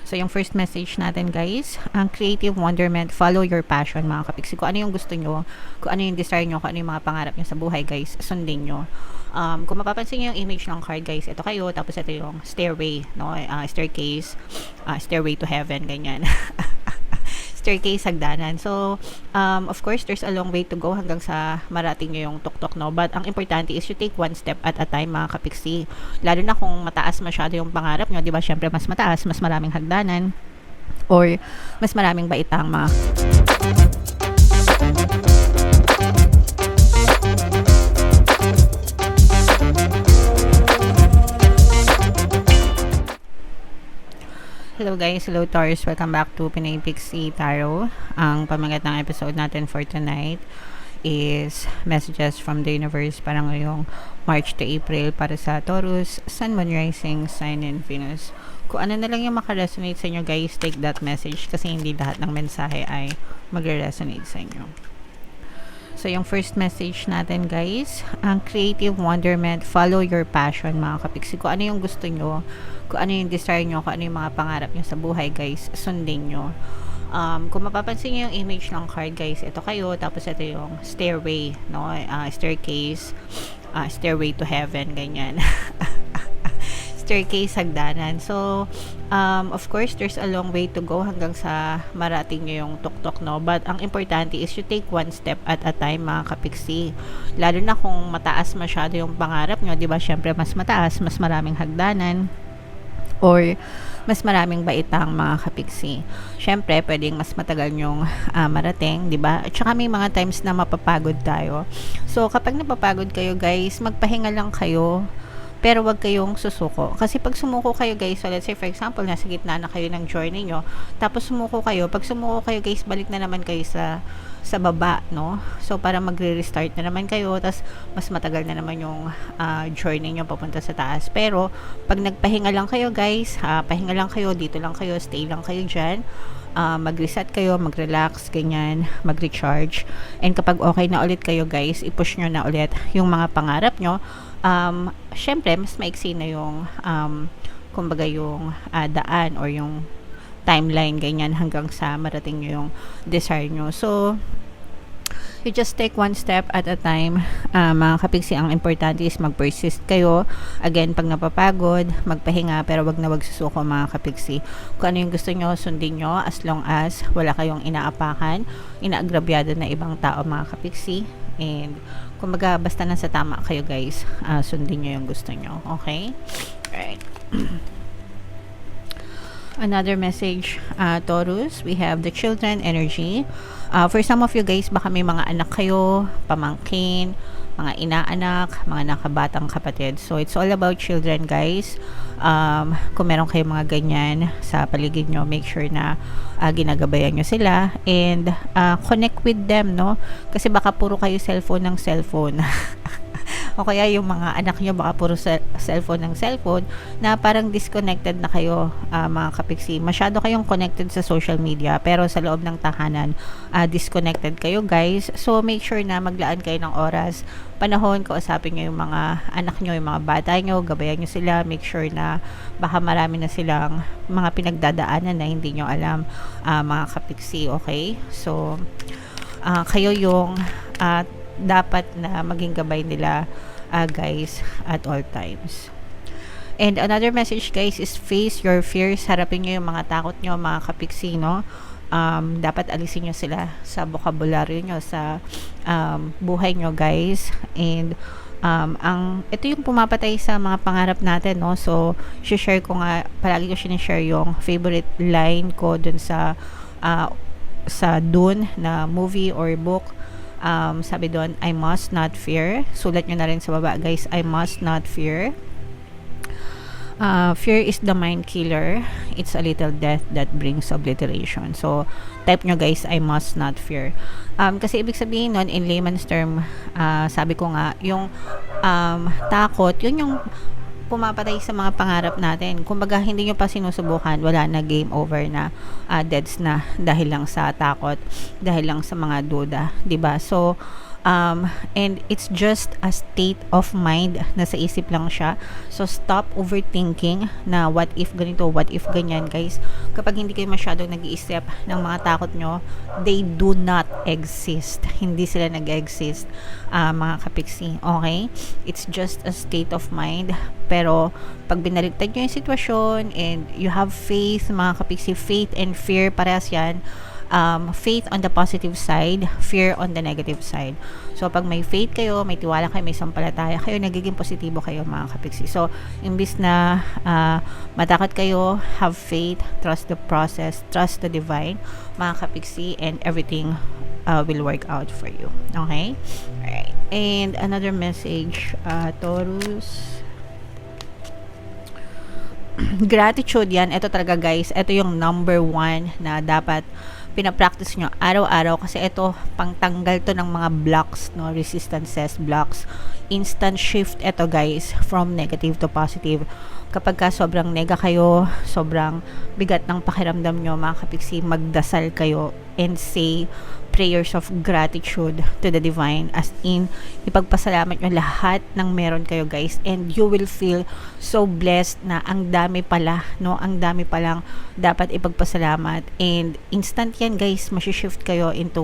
So, yung first message natin guys, ang creative wonderment, follow your passion mga kapiksi. Kung ano yung gusto nyo, kung ano yung desire nyo, kung ano yung mga pangarap nyo sa buhay guys, sundin nyo. Kung mapapansin nyo yung image ng card guys, ito kayo, tapos ito yung stairway, no? Staircase, stairway to heaven, ganyan. Staircase, hagdanan. So, of course, there's a long way to go hanggang sa marating nyo yung tuktok, no? But, ang importante is you take one step at a time, mga kapiksi. Lalo na kung mataas masyado yung pangarap nyo, di ba? Syempre, mas mataas, mas maraming hagdanan, or mas maraming baitang mga Hello guys, hello Taurus, welcome back to Pinay Pixie Tarot. Ang pamagat ng episode natin for tonight is messages from the universe para ngayong March to April para sa Taurus, Sun, Moon, Rising, Sign, and Venus. Kung ano na lang yung makaresonate sa inyo guys, take that message kasi hindi lahat ng mensahe ay magre-resonate sa inyo. So, yung first message natin guys, ang creative wonderment, follow your passion mga kapiksi. Kung ano yung gusto nyo, kung ano yung desire nyo, kung ano yung mga pangarap nyo sa buhay guys, sundin nyo. Kung mapapansin nyo yung image ng card guys, ito kayo, tapos ito yung stairway, no? Staircase, stairway to heaven, ganyan. Staircase, hagdanan. So, of course, there's a long way to go hanggang sa marating nyo yung tuktok, no? But, ang importante is you take one step at a time, mga kapiksi. Lalo na kung mataas masyado yung pangarap nyo, di ba? Syempre, mas mataas, mas maraming hagdanan, or mas maraming baitang mga kapiksi. Syempre, pwedeng mas matagal nyong marating, di ba? At saka may mga times na mapapagod tayo. So, kapag napapagod kayo, guys, magpahinga lang kayo. Pero wag kayong susuko. Kasi pag sumuko kayo guys, so let's say for example, nasa gitna na kayo ng journey nyo, tapos sumuko kayo, pag sumuko kayo guys, balik na naman kayo sa baba, no? So, para magre-restart na naman kayo, tas mas matagal na naman yung journey nyo papunta sa taas. Pero, pag nagpahinga lang kayo guys, pahinga lang kayo, dito lang kayo, stay lang kayo dyan, mag-reset kayo, mag-relax, ganyan, mag-recharge. And kapag okay na ulit kayo guys, i-push nyo na ulit yung mga pangarap nyo. Syempre, mas maiksi na yung kumbaga yung daan or yung timeline, ganyan, hanggang sa marating nyo yung desire nyo. So, you just take one step at a time, mga kapiksi. Ang importante is mag-persist kayo. Again, pag napapagod, magpahinga, pero wag na wag susuko mga kapiksi. Kung ano yung gusto nyo, sundin nyo, as long as wala kayong inaapakan, inaagrabyado na ibang tao mga kapiksi. And kumbaga, basta nasa tama kayo guys, sundin nyo yung gusto nyo. Okay? Alright. Another message, Taurus, we have the children energy. For some of you guys, baka may mga anak kayo, pamangkin, mga inaanak, mga nakabatang kapatid. So, it's all about children, guys. Kung meron kayong mga ganyan sa paligid nyo, make sure na ginagabayan nyo sila and connect with them, no? Kasi baka puro kayo cellphone ng cellphone. O kaya yung mga anak nyo baka puro cellphone ng cellphone na parang disconnected na kayo, mga kapiksi. Masyado kayong connected sa social media pero sa loob ng tahanan disconnected kayo guys. So make sure na maglaan kayo ng oras, panahon, kausapin nyo yung mga anak nyo, yung mga bata nyo, gabayan nyo sila. Make sure na baka marami na silang mga pinagdadaanan na hindi nyo alam, mga kapiksi. Okay? So kayo yung dapat na maging gabay nila guys at all times. And another message guys is face your fears. Harapin nyo yung mga takot nyo mga kapiksi, no? Dapat alisin nyo sila sa bokabularyo nyo, sa buhay nyo guys. And ito yung pumapatay sa mga pangarap natin, no? So share ko nga, palagi ko sinishare yung favorite line ko dun sa Dune na movie or book. Sabi doon, I must not fear. Sulat nyo na rin sa baba guys, I must not fear. Fear is the mind killer. It's a little death that brings obliteration. So, type nyo guys, I must not fear. Kasi ibig sabihin nun, in layman's term, sabi ko nga, yung takot, yun yung pumapatay sa mga pangarap natin. Kumbaga, hindi nyo pa sinusubukan, wala na, game over na, deads na dahil lang sa takot, dahil lang sa mga duda, 'di ba? So, And it's just a state of mind, nasa isip lang siya. So stop overthinking na what if ganito, what if ganyan, guys. Kapag hindi kayo masyadong nag-iisip ng mga takot nyo, they do not exist. Hindi sila nag-exist, mga kapiksi. Okay? It's just a state of mind. Pero pag binaliktad nyo yung sitwasyon and you have faith, mga kapiksi, faith and fear, parehas yan. Faith on the positive side, fear on the negative side. So pag may faith kayo, may tiwala kayo, may sampalataya kayo, nagiging positibo kayo, mga kapiksi. So imbis na matakot kayo, have faith, trust the process, trust the divine, mga kapiksi, and everything will work out for you. Okay? Alright. And another message, Taurus. Gratitude yan. Ito talaga, guys. Ito yung number 1 na dapat pinapractice nyo araw-araw, kasi ito pangtanggal to ng mga blocks, no, resistances, blocks, instant shift ito, guys, from negative to positive. Kapag ka sobrang nega kayo, sobrang bigat ng pakiramdam nyo, mga kapiksi, magdasal kayo and say prayers of gratitude to the divine, as in ipagpasalamat nyo lahat ng meron kayo, guys, and you will feel so blessed na ang dami pala, no, ang dami palang dapat ipagpasalamat, and instant yan, guys, masishift kayo into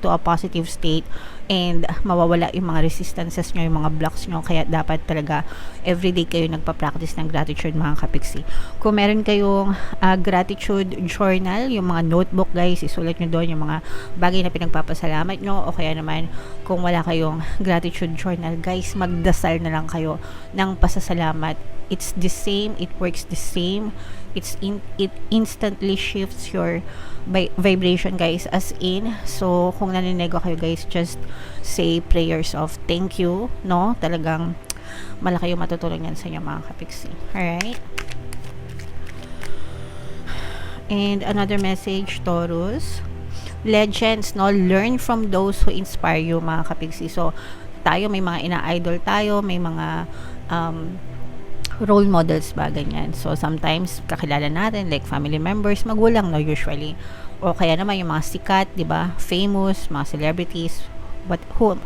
a positive state, and mawawala yung mga resistances nyo, yung mga blocks nyo. Kaya dapat talaga everyday kayo nagpa-practice ng gratitude, mga kapiksi. Kung meron kayong gratitude journal, yung mga notebook, guys, isulat nyo doon yung mga bagay na pinagpapasalamat nyo, o kaya naman kung wala kayong gratitude journal, guys, magdasal na lang kayo ng pasasalamat. It's the same, it works the same, it instantly shifts your vibration, guys, as in. So kung naninego kayo, guys, just say prayers of thank you, no, talagang malaki yung matutulong yan sa inyo, mga kapiksi. Alright. And another message, Taurus. Legends, no, learn from those who inspire you, mga kapiksi. So tayo, may mga ina-idol tayo, may mga role models ba, ganyan. So sometimes kakilala natin like family members, magulang, no, usually, o kaya naman yung mga sikat, di ba, famous, mga celebrities,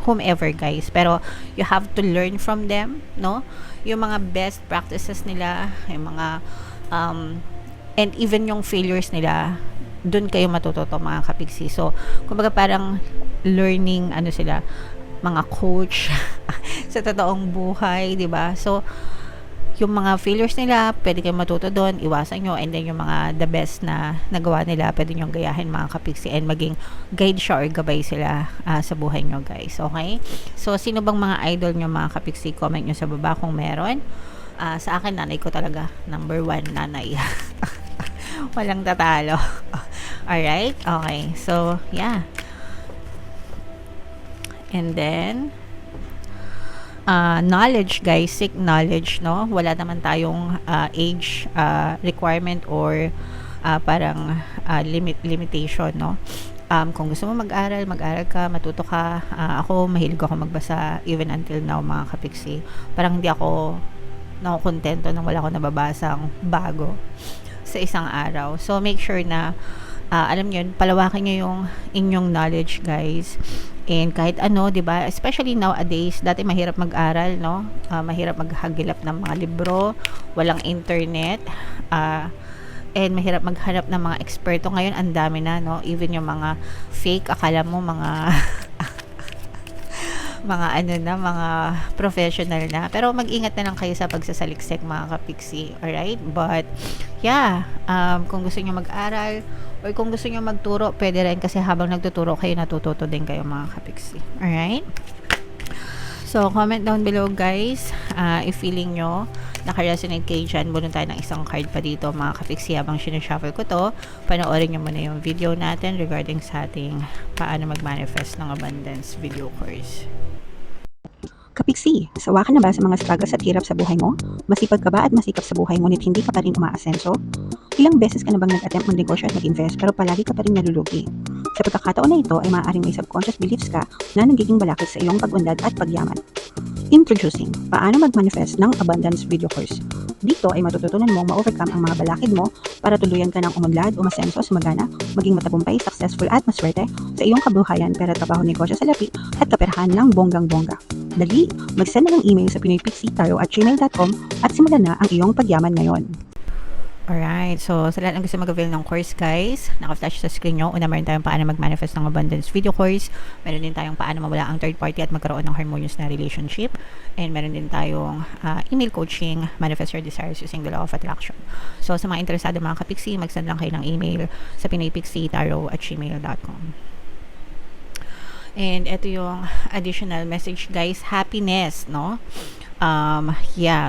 whomever, guys. Pero you have to learn from them, no, yung mga best practices nila, yung mga and even yung failures nila, dun kayo matututo, mga kapiksi. So kumbaga parang learning, ano sila, mga coach sa totoong buhay, di ba? So yung mga failures nila, pwede kayong matuto doon, iwasan nyo, and then yung mga the best na nagawa nila, pwede nyo gayahin, mga kapiksi, and maging guide siya or gabay sila sa buhay nyo, guys. Okay? So sino bang mga idol nyo, mga kapiksi? Comment nyo sa baba kung meron. Sa akin, nanay ko talaga, number 1, nanay. Walang tatalo. Alright? Okay. So yeah. And then knowledge, guys, seek knowledge, no, wala naman tayong age requirement or parang limitation, no. Kung gusto mo mag-aral ka, matuto ka. Ako, mahilig ako magbasa even until now, mga kapiksi. Parang hindi ako nakukontento nang wala ako nababasang bago sa isang araw. So make sure na alam niyo, palawakin niyo yung inyong knowledge, guys. And kahit ano, 'di ba? Especially nowadays, dati mahirap mag-aral, no? Mahirap maghagilap ng mga libro, walang internet, and mahirap maghanap ng mga eksperto. Ngayon, ang dami na, no? Even yung mga fake, akala mo mga mga ano na, mga professional na. Pero mag-ingat na lang kayo sa pagsasaliksik, mga kapiksi. Alright? But yeah, kung gusto niyo mag-aral or kung gusto niyo magturo, pwede rin, kasi habang nagtuturo kayo, natututo din kayo, mga kapiksi. Alright? So comment down below, guys, if feeling nyo naka-resonate kayo dyan. Bunod tayo ng isang card pa dito, mga kapiksi. Habang sinushuffle ko to, panoorin nyo muna yung video natin regarding sa ating paano mag-manifest ng abundance video course. Kapiksi, sawa ka na ba sa mga struggles at hirap sa buhay mo? Masipag ka ba at masikap sa buhay ngunit hindi ka pa rin umaasenso? Ilang beses ka na bang nag-attempt magnegosyo at mag-invest pero palagi ka pa rin nalulugi? Sa pagkakataon na ito ay maaaring may subconscious beliefs ka na nagiging balakid sa iyong pag-unlad at pagyaman. Introducing, paano mag-manifest ng abundance video course. Dito ay matututunan mong ma-overcome ang mga balakid mo para tuluyan ka ng umunlad, umasenso, sumagana, maging matagumpay, successful at maswerte sa iyong kabuhayan, pera, trabaho, negosyo, salapi at kaperahan ng bonggang-bongga. Dali, mag-send na ng email sa pinoypixie@gmail.com at simulan na ang iyong pagyaman ngayon. Alright, so sa lahat ng gusto mag-avail ng course guys, naka-flash sa screen nyo. Una, meron tayong paano mag-manifest ng abundance video course. Meron din tayong paano mawala ang third party at magkaroon ng harmonious na relationship. And meron din tayong email coaching, manifest your desires using the law of attraction. So sa mga interesado mga kapiksi, mag-send lang kayo ng email sa pinoypixie@gmail.com. And ito yung additional message guys, happiness, no?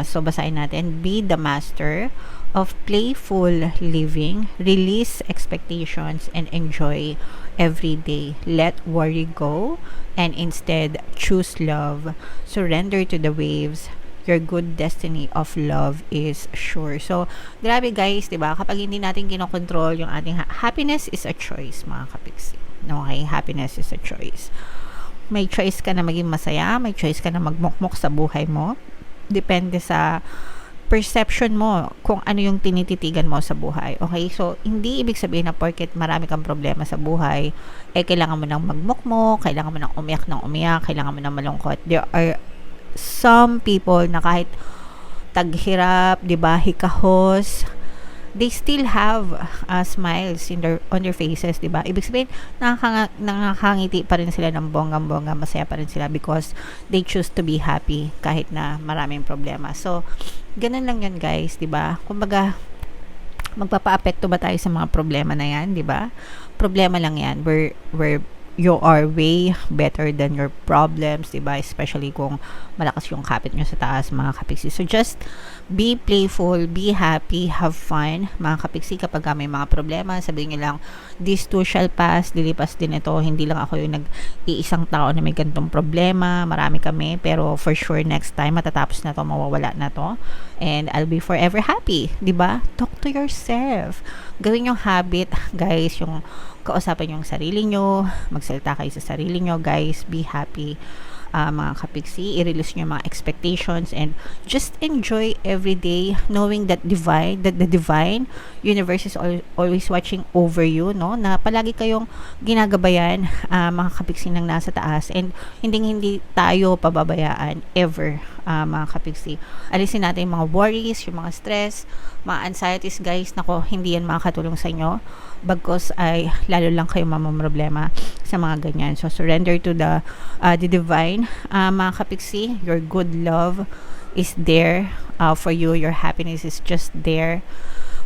So basahin natin, be the master of playful living, release expectations and enjoy every day. Let worry go and instead choose love. Surrender to the waves. Your good destiny of love is sure. So, grabe guys, 'di ba? Kapag hindi natin kinokontrol yung ating happiness is a choice, mga kapiksi. Okay, happiness is a choice. May choice ka na maging masaya, may choice ka na magmukmok sa buhay mo. Depende sa perception mo kung ano yung tinititigan mo sa buhay. Okay? So, hindi ibig sabihin na porket marami kang problema sa buhay, kailangan mo nang magmukmok, kailangan mo nang umiyak, kailangan mo nang malungkot. There are some people na kahit taghirap, 'di ba, hikahos, they still have smiles on their faces, 'di ba? Ibig sabihin, nakakangiti pa rin sila ng bonggang-bongga, masaya pa rin sila because they choose to be happy kahit na maraming problema. So, ganun lang 'yan, guys, 'di ba? Kumbaga, magpapaapekto ba tayo sa mga problema na 'yan, 'di ba? Problema lang 'yan. Where you are way better than your problems, 'di ba? Especially kung malakas yung kapit nyo sa taas, mga kapiksi. So just be playful, be happy, have fun, mga kapiksi. Kapag may mga problema, sabihin nyo lang, this too shall pass, lilipas din ito. Hindi lang ako yung nag-iisang tao na may ganitong problema, marami kami, pero for sure next time matatapos na to, mawawala na to, and I'll be forever happy, 'di ba? Talk to yourself. Gawin yung habit, guys, yung kausapin yung sarili nyo, magsalita kayo sa sarili nyo, guys, be happy, mga kapiksi, i-release nyo yung mga expectations and just enjoy every day knowing that the divine universe is always watching over you, no? Na palagi kayong ginagabayan, mga kapiksi ng nasa taas, and hindi tayo pababayaan ever, mga kapiksi. Alisin natin yung mga worries, yung mga stress, mga anxieties, guys. Nako, hindi yan makakatulong sa inyo, bagkos ay lalo lang kayo mamamroblema sa mga ganyan. So surrender to the divine, mga kapiksi. Your good love is there for you. Your happiness is just there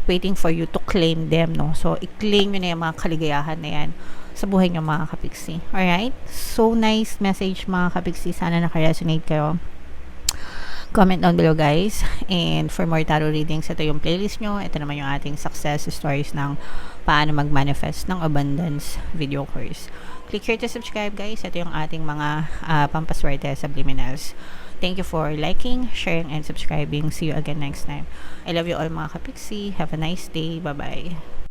waiting for you to claim them, no? So i-claim nyo na yung mga kaligayahan na yan sa buhay nyo, mga kapiksi. Alright? So nice message, mga kapiksi. Sana naka-resonate kayo. Comment down below, guys. And for more tarot readings, ito yung playlist nyo. Ito naman yung ating success stories ng paano mag-manifest ng abundance video course. Click here to subscribe, guys. Ito yung ating mga pampaswerte subliminals. Thank you for liking, sharing, and subscribing. See you again next time. I love you all, mga kapiksi. Have a nice day. Bye-bye.